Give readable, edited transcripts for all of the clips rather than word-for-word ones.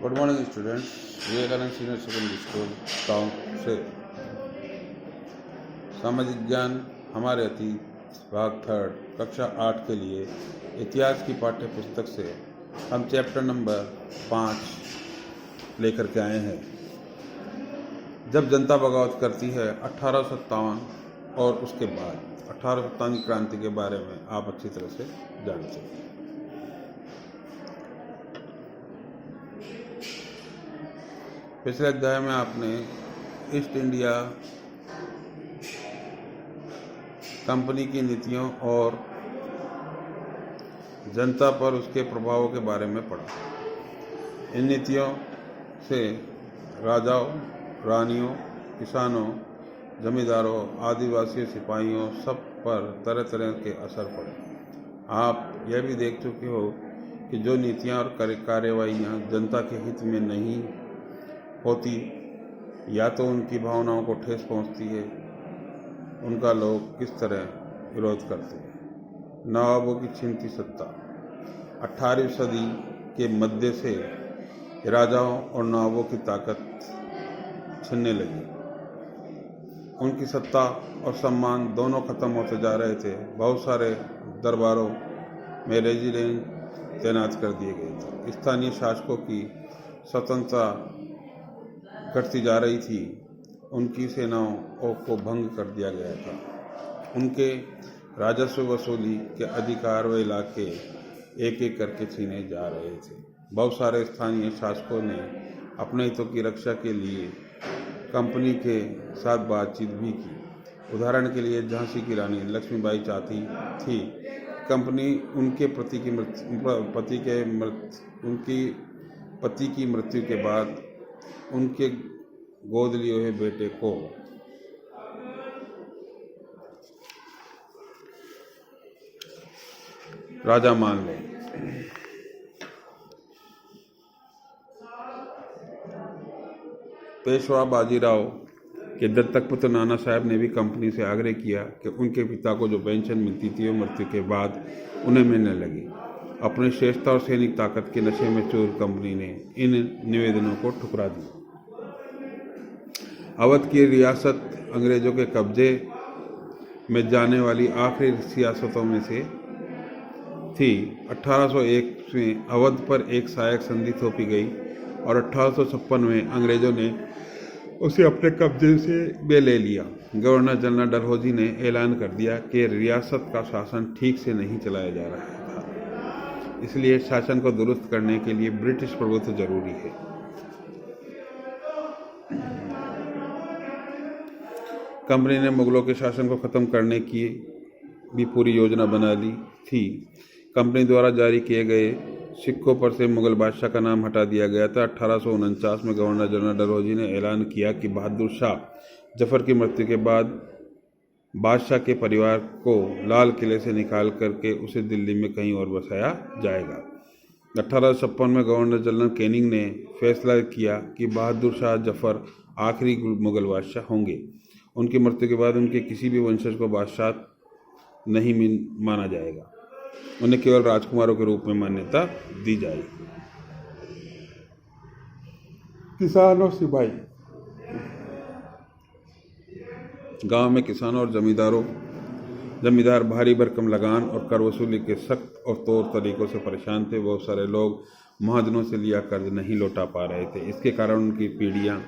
Good morning students. Vivekanand senior secondary school town से सामाजिक ज्ञान हमारे अतीत भाग 3 कक्षा 8 के लिए इतिहास की पाठ्य पुस्तक से हम चैप्टर नंबर 5 लेकर के आए हैं। जब जनता बगावत करती है 1857 और उसके बाद 1857 की क्रांति के बारे में आप अच्छी तरह से जानते हैं। पिछले अध्याय में आपने ईस्ट इंडिया कंपनी की नीतियों और जनता पर उसके प्रभावों के बारे में पढ़ा। इन नीतियों से राजाओं, रानियों, किसानों, जमींदारों, आदिवासियों, सिपाहियों सब पर तरह तरह के असर पड़े। आप यह भी देख चुके हो कि जो नीतियां और कार्यवाहियां जनता के हित में नहीं होती या तो उनकी भावनाओं को ठेस पहुंचती है, उनका लोग किस तरह विरोध करते हैं। नवाबों की छिनती सत्ता। 18वीं सदी के मध्य से राजाओं और नवाबों की ताकत छिनने लगी। उनकी सत्ता और सम्मान दोनों खत्म होते जा रहे थे। बहुत सारे दरबारों में रेजिडेंट तैनात कर दिए गए थे। स्थानीय शासकों की स्वतंत्रता घटती जा रही थी। उनकी सेनाओं को भंग कर दिया गया था। उनके राजस्व वसूली के अधिकार व इलाके एक एक करके छीने जा रहे थे। बहुत सारे स्थानीय शासकों ने अपने हितों की रक्षा के लिए कंपनी के साथ बातचीत भी की। उदाहरण के लिए झांसी की रानी लक्ष्मीबाई चाहती थी कंपनी उनके पति की मृत्यु के बाद उनके गोद लिए हुए बेटे को राजा मान ले। पेशवा बाजीराव के दत्तक पुत्र नाना साहब ने भी कंपनी से आग्रह किया कि उनके पिता को जो पेंशन मिलती थी वो मृत्यु के बाद उन्हें मिलने लगी। अपनी श्रेष्ठता और सैनिक ताकत के नशे में चूर कंपनी ने इन निवेदनों को ठुकरा दिया। अवध की रियासत अंग्रेजों के कब्जे में जाने वाली आखिरी रियासतों में से थी। 1801 में अवध पर एक सहायक संधि थोपी गई और 1856 में अंग्रेजों ने उसे अपने कब्जे से में ले लिया। गवर्नर जनरल डलहौजी ने ऐलान कर दिया कि रियासत का शासन ठीक से नहीं चलाया जा रहा था, इसलिए शासन को दुरुस्त करने के लिए ब्रिटिश प्रभुत्व जरूरी है। कंपनी ने मुगलों के शासन को खत्म करने की भी पूरी योजना बना ली थी। कंपनी द्वारा जारी किए गए सिक्कों पर से मुगल बादशाह का नाम हटा दिया गया था। 1849 में गवर्नर जनरल डलहौजी ने ऐलान किया कि बहादुर शाह जफर की मृत्यु के बाद बादशाह के परिवार को लाल किले से निकाल करके उसे दिल्ली में कहीं और बसाया जाएगा। 1856 में गवर्नर जनरल कैनिंग ने फैसला किया कि बहादुर शाह जफर आखिरी मुगल बादशाह होंगे। उनकी मृत्यु के बाद उनके किसी भी वंशज को बादशाह नहीं माना जाएगा। उन्हें केवल राजकुमारों के रूप में मान्यता दी जाएगी। किसान और सिपाही। गांव में किसानों और जमींदार भारी भरकम लगान और कर वसूली के सख्त और तौर तरीकों से परेशान थे। बहुत सारे लोग महाजनों से लिया कर्ज नहीं लौटा पा रहे थे। इसके कारण उनकी पीढ़ियां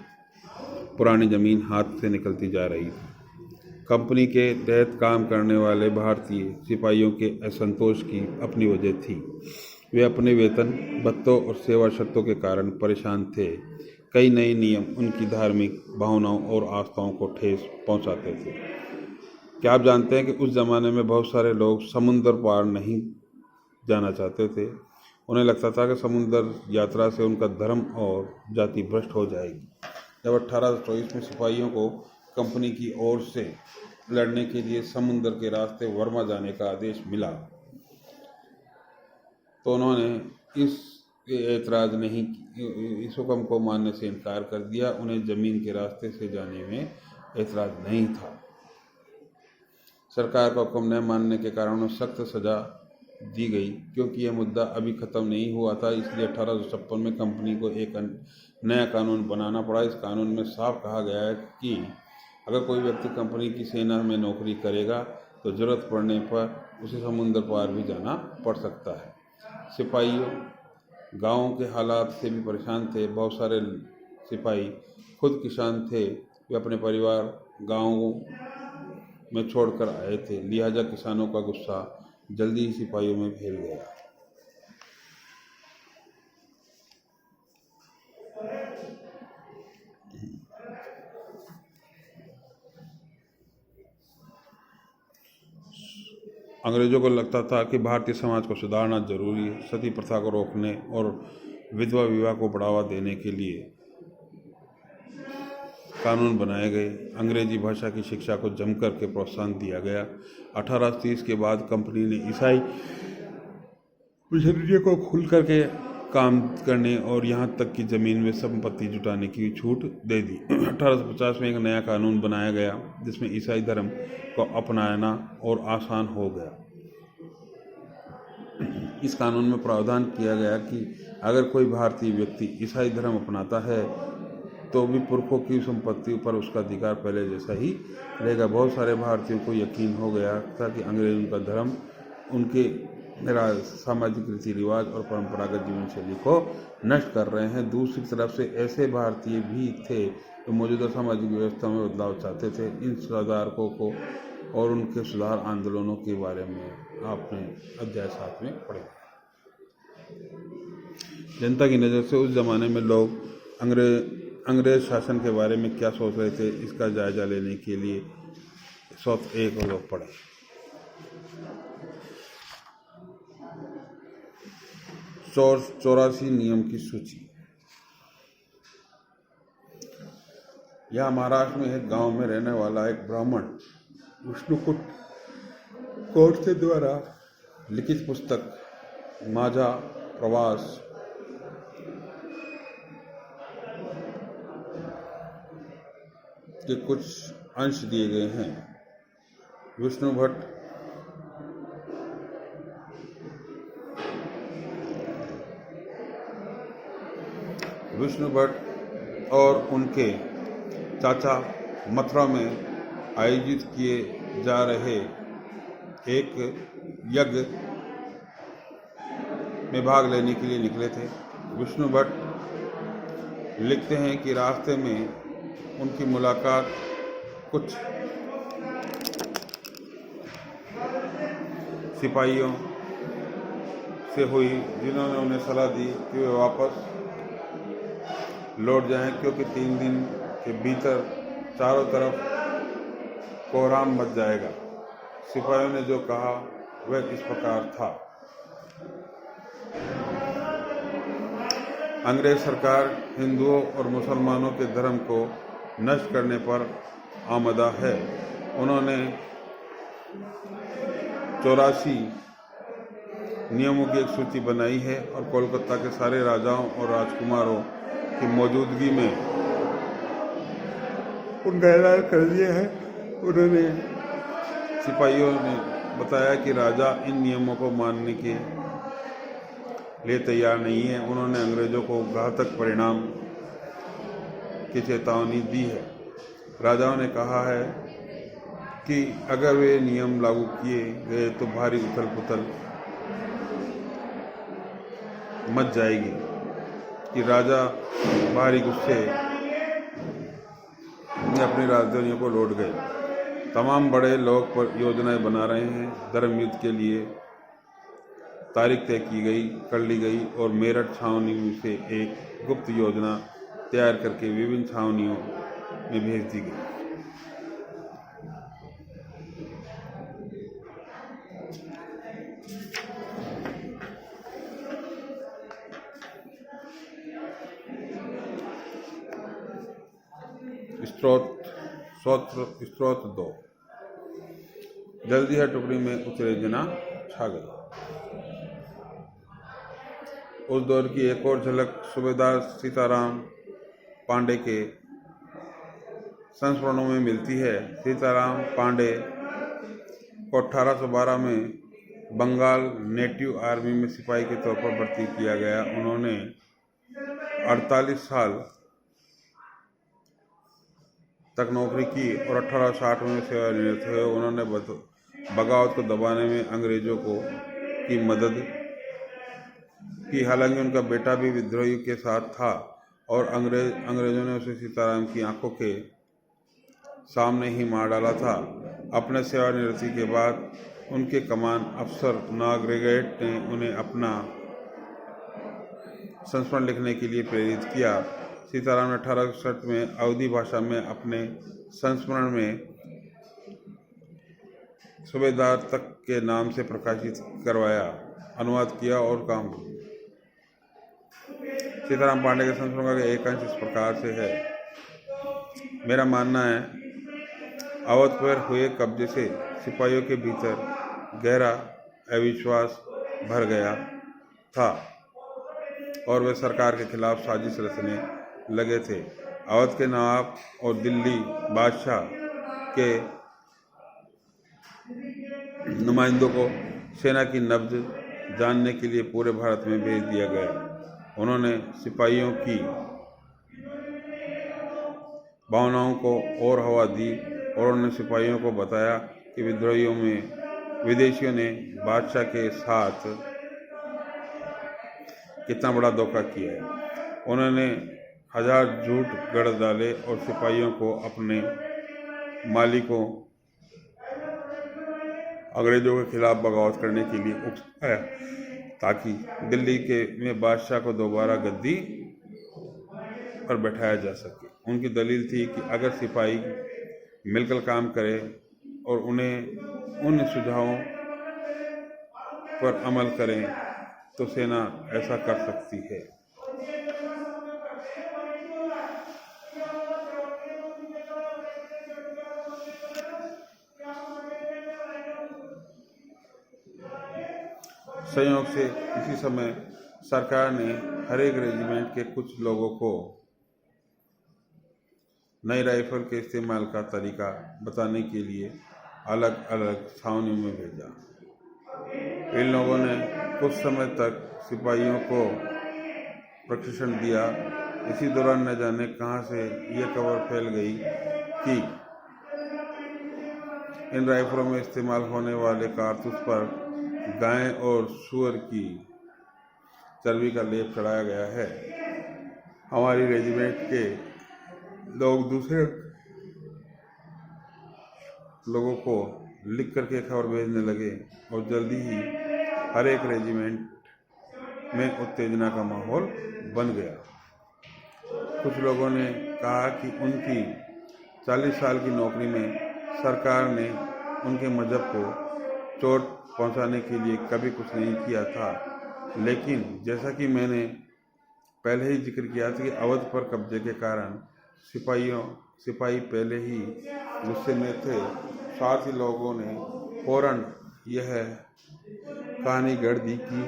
पुरानी जमीन हाथ से निकलती जा रही थी। कंपनी के तहत काम करने वाले भारतीय सिपाहियों के असंतोष की अपनी वजह थी। वे अपने वेतन, भत्तों और सेवा शर्तों के कारण परेशान थे। कई नए नियम उनकी धार्मिक भावनाओं और आस्थाओं को ठेस पहुंचाते थे। क्या आप जानते हैं कि उस जमाने में बहुत सारे लोग समुद्र पार नहीं जाना चाहते थे। उन्हें लगता था कि समुद्र यात्रा से उनका धर्म और जाति भ्रष्ट हो जाएगी। जब 1824 में सिपाहियों को कंपनी की ओर से लड़ने के लिए समुद्र के रास्ते वर्मा जाने का आदेश मिला तो उन्होंने इस हुक्म को मानने से इनकार कर दिया। उन्हें जमीन के रास्ते से जाने में ऐतराज नहीं था। सरकार का हुक्म न मानने के कारण उन्हें सख्त सजा दी गई। क्योंकि यह मुद्दा अभी ख़त्म नहीं हुआ था, इसलिए 1856 में कंपनी को एक नया कानून बनाना पड़ा। इस कानून में साफ कहा गया है कि अगर कोई व्यक्ति कंपनी की सेना में नौकरी करेगा तो ज़रूरत पड़ने पर उसे समुद्र पार भी जाना पड़ सकता है। सिपाहियों गाँव के हालात से भी परेशान थे। बहुत सारे सिपाही खुद किसान थे, वे अपने परिवार गाँव में छोड़कर आए थे, लिहाजा किसानों का गुस्सा जल्दी ही सिपाहियों में फैल गया। अंग्रेज़ों को लगता था कि भारतीय समाज को सुधारना जरूरी है। सती प्रथा को रोकने और विधवा विवाह को बढ़ावा देने के लिए कानून बनाए गए। अंग्रेजी भाषा की शिक्षा को जमकर के प्रोत्साहन दिया गया। 1830 के बाद कंपनी ने ईसाई मिशनरियों को खुल करके काम करने और यहाँ तक कि ज़मीन में संपत्ति जुटाने की छूट दे दी। 1850 में एक नया कानून बनाया गया जिसमें ईसाई धर्म को अपनाना और आसान हो गया। इस कानून में प्रावधान किया गया कि अगर कोई भारतीय व्यक्ति ईसाई धर्म अपनाता है तो भी पुरखों की संपत्ति पर उसका अधिकार पहले जैसा ही रहेगा। बहुत सारे भारतीयों को यकीन हो गया था कि अंग्रेज उनका धर्म, उनके सामाजिक रीति रिवाज और परंपरागत जीवन शैली को नष्ट कर रहे हैं। दूसरी तरफ से ऐसे भारतीय भी थे जो मौजूदा सामाजिक व्यवस्था में बदलाव चाहते थे। इन सुधारकों को और उनके सुधार आंदोलनों के बारे में आपने अध्याय 7 में पढ़ा। जनता की नज़र से उस ज़माने में लोग अंग्रेज शासन के बारे में क्या सोच रहे थे, इसका जायजा लेने के लिए 101 और 2 पढ़े। चौर 84 नियम की सूची। यह महाराष्ट्र में एक गांव में रहने वाला एक ब्राह्मण विष्णुकुट गोडसे द्वारा लिखित पुस्तक माझा प्रवास के कुछ अंश दिए गए हैं। विष्णु भट्ट और उनके चाचा मथुरा में आयोजित किए जा रहे एक यज्ञ में भाग लेने के लिए निकले थे। विष्णु भट्ट लिखते हैं कि रास्ते में उनकी मुलाकात कुछ सिपाहियों से हुई जिन्होंने उन्हें सलाह दी कि वे वापस लौट जाएं, क्योंकि 3 दिन के भीतर चारों तरफ कोहराम मच जाएगा। सिपाहियों ने जो कहा वह इस प्रकार था। अंग्रेज सरकार हिंदुओं और मुसलमानों के धर्म को नष्ट करने पर आमदा है। उन्होंने 84 नियमों की एक सूची बनाई है और कोलकाता के सारे राजाओं और राजकुमारों की मौजूदगी में उनका ऐलान कर दिया है। उन्होंने सिपाहियों ने बताया कि राजा इन नियमों को मानने के लिए तैयार नहीं है। उन्होंने अंग्रेजों को घातक परिणाम की चेतावनी दी है। राजाओं ने कहा है कि अगर वे नियम लागू किए गए तो भारी उथल पुथल मच जाएगी कि राजा भारी गुस्से में अपनी राजधानियों को लौट गए। तमाम बड़े लोग पर योजनाएं बना रहे हैं। धर्म युद्ध के लिए तारीख तय कर ली गई और मेरठ छावनी से एक गुप्त योजना तैयार करके विभिन्न छावनियों में भेज दी गई। स्रोत 2। जल्दी हर टुकड़ी में उत्तेजना छा गई। उस दौर की एक और झलक सूबेदार सीताराम पांडे के संस्मरणों में मिलती है। सीताराम पांडे को 1812 में बंगाल नेटिव आर्मी में सिपाही के तौर पर भर्ती किया गया। उन्होंने 48 साल तक नौकरी की और 1860 में सेवानिवृत्त हुए। उन्होंने बगावत को दबाने में अंग्रेजों की मदद की। हालांकि उनका बेटा भी विद्रोही के साथ था और अंग्रेजों ने उसे सीताराम की आंखों के सामने ही मार डाला था। अपने सेवानिवृत्ति के बाद उनके कमान अफसर नागरेगेट ने उन्हें अपना संस्मरण लिखने के लिए प्रेरित किया। सीताराम ने 1861 में अवधी भाषा में अपने संस्मरण में सूबेदार तक के नाम से प्रकाशित करवाया, अनुवाद किया और काम। सीताराम पांडे के संस्मरण का एक अंश इस प्रकार से है। मेरा मानना है, अवध पर हुए कब्जे से सिपाहियों के भीतर गहरा अविश्वास भर गया था और वे सरकार के खिलाफ साजिश रचने लगे थे। अवध के नवाब और दिल्ली बादशाह के नुमाइंदों को सेना की नब्ज जानने के लिए पूरे भारत में भेज दिया गया। उन्होंने सिपाहियों की भावनाओं को और हवा दी और उन्होंने सिपाहियों को बताया कि विदेशियों ने बादशाह के साथ कितना बड़ा धोखा किया है। उन्होंने 1000 झूठ गढ़ डाले और सिपाहियों को अपने मालिकों अंग्रेजों के खिलाफ बगावत करने के लिए उकसाया ताकि दिल्ली में बादशाह को दोबारा गद्दी पर बैठाया जा सके। उनकी दलील थी कि अगर सिपाही मिलकर काम करें और उन्हें उन सुझावों पर अमल करें तो सेना ऐसा कर सकती है। संयोग से इसी समय सरकार ने हर एक रेजिमेंट के कुछ लोगों को नई राइफल के इस्तेमाल का तरीका बताने के लिए अलग अलग छावनियों में भेजा। इन लोगों ने कुछ समय तक सिपाहियों को प्रशिक्षण दिया। इसी दौरान न जाने कहां से यह खबर फैल गई कि इन राइफलों में इस्तेमाल होने वाले कारतूस पर गाय और सूअर की चर्बी का लेप चढ़ाया गया है। हमारी रेजिमेंट के लोग दूसरे लोगों को लिख करके खबर भेजने लगे और जल्दी ही हर एक रेजिमेंट में उत्तेजना का माहौल बन गया। कुछ लोगों ने कहा कि उनकी 40 साल की नौकरी में सरकार ने उनके मजहब को चोट पहुंचाने के लिए कभी कुछ नहीं किया था। लेकिन जैसा कि मैंने पहले ही जिक्र किया था कि अवध पर कब्जे के कारण सिपाही पहले ही गुस्से में थे। साथ ही लोगों ने फौरन यह कहानी गढ़ दी कि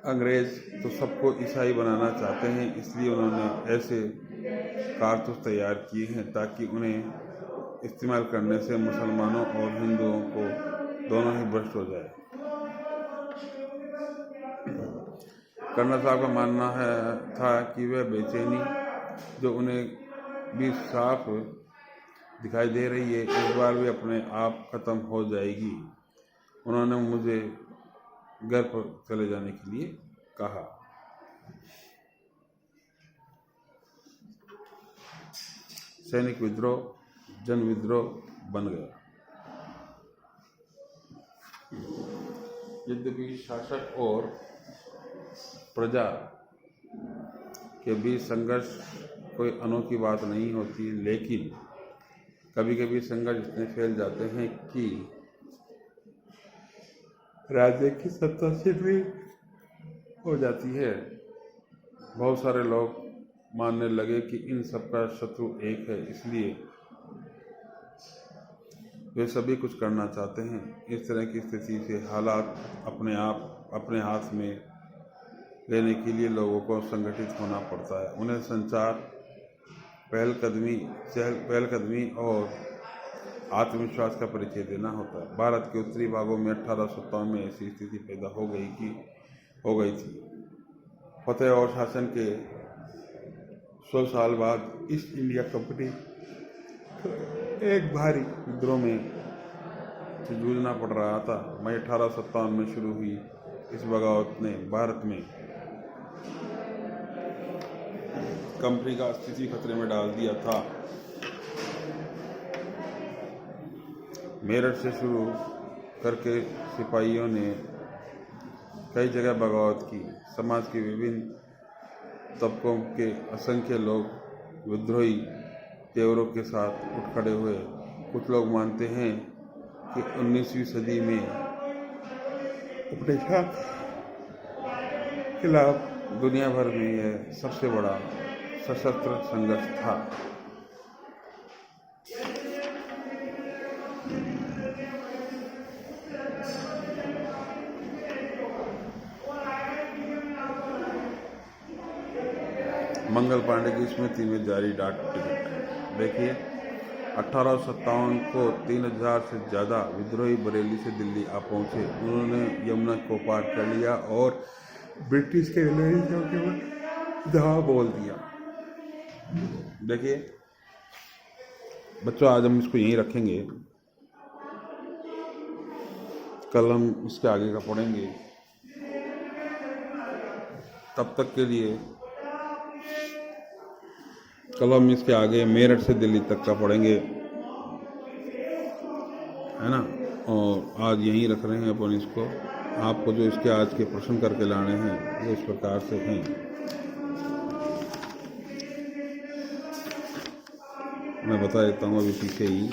अंग्रेज तो सबको ईसाई बनाना चाहते हैं, इसलिए उन्होंने ऐसे कारतूस तैयार किए हैं ताकि उन्हें इस्तेमाल करने से मुसलमानों और हिंदुओं को दोनों ही भ्रष्ट हो जाए। कर्नल साहब का मानना था कि वह बेचैनी जो उन्हें भी साफ दिखाई दे रही है इस बार भी अपने आप खत्म हो जाएगी। उन्होंने मुझे घर पर चले जाने के लिए कहा। सैनिक विद्रोह जन विद्रोह बन गया। यद्यपि शासक और प्रजा के बीच संघर्ष कोई अनोखी बात नहीं होती, लेकिन कभी कभी संघर्ष इतने फैल जाते हैं कि राज्य की सत्ता छिनरी हो जाती है। बहुत सारे लोग मानने लगे कि इन सबका शत्रु एक है, इसलिए वे सभी कुछ करना चाहते हैं। इस तरह की स्थिति से हालात अपने हाथ में लेने के लिए लोगों को संगठित होना पड़ता है। उन्हें संचार, पहलकदमी और आत्मविश्वास का परिचय देना होता है। भारत के उत्तरी भागों में 1857 में ऐसी स्थिति पैदा हो गई थी। फतेह और शासन के 100 साल बाद ईस्ट इंडिया कंपनी एक भारी विद्रोह में जूझना पड़ रहा था। मई 1857 में शुरू हुई इस बगावत ने भारत में कंपनी का स्थिति खतरे में डाल दिया था। मेरठ से शुरू करके सिपाहियों ने कई जगह बगावत की। समाज के विभिन्न तबकों के असंख्य लोग विद्रोही तेवरों के साथ उठ खड़े हुए। कुछ लोग मानते हैं कि 19वीं सदी में उपनिषद के खिलाफ दुनिया भर में यह सबसे बड़ा सशस्त्र संघर्ष था। मंगल पांडे की स्मृति में जारी डाक टिकट देखिए। 1857 को 3000 से ज़्यादा विद्रोही बरेली से दिल्ली आ पहुँचे। उन्होंने यमुना को पार कर लिया और ब्रिटिश के दवा बोल दिया। देखिए बच्चों, आज हम इसको यहीं रखेंगे, कल हम इसके आगे का पढ़ेंगे। तब तक के लिए कल हम इसके आगे मेरठ से दिल्ली तक का पढ़ेंगे, है ना। और आज यहीं रख रहे हैं अपन इसको। आपको जो इसके आज के प्रश्न करके लाने हैं वो इस प्रकार से हैं। मैं बता देता हूँ अभी पीछे ही।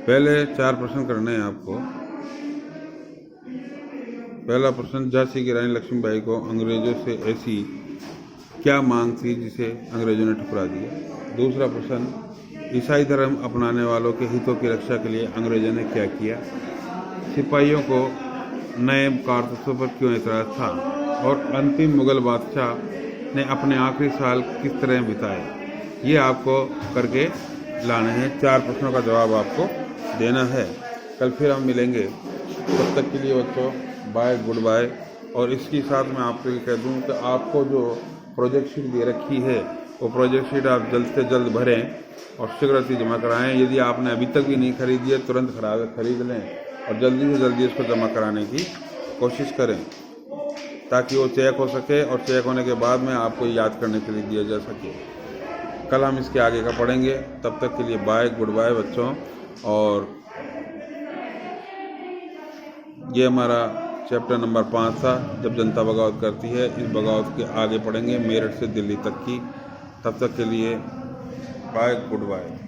पहले 4 प्रश्न करने हैं आपको। पहला प्रश्न, झांसी की रानी लक्ष्मीबाई को अंग्रेजों से ऐसी क्या मांग थी जिसे अंग्रेजों ने ठुकरा दिया। दूसरा प्रश्न, ईसाई धर्म अपनाने वालों के हितों की रक्षा के लिए अंग्रेजों ने क्या किया। सिपाहियों को नए कारतूसों पर क्यों एतराज था। और अंतिम मुगल बादशाह ने अपने आखिरी साल किस तरह बिताए। ये आपको करके लाने हैं। 4 प्रश्नों का जवाब आपको देना है। कल फिर हम मिलेंगे। तब तक के लिए बच्चों बाय, गुड बाय। और इसके साथ मैं आपको ये कह दूं कि आपको जो प्रोजेक्ट शीट दे रखी है वो प्रोजेक्ट शीट आप जल्द से जल्द भरें और शीघ्रता जमा कराएं। यदि आपने अभी तक भी नहीं खरीदी है तुरंत खरीद लें और जल्दी से जल्दी इसको जमा कराने की कोशिश करें ताकि वो चेक हो सके और चेक होने के बाद में आपको याद करने के लिए दिया जा सके। कल हम इसके आगे का पढ़ेंगे। तब तक के लिए बाय, गुड बाय बच्चों। और ये हमारा चैप्टर नंबर 5 था, जब जनता बगावत करती है। इस बगावत के आगे पढ़ेंगे मेरठ से दिल्ली तक की। तब तक के लिए बाय, गुड बाय।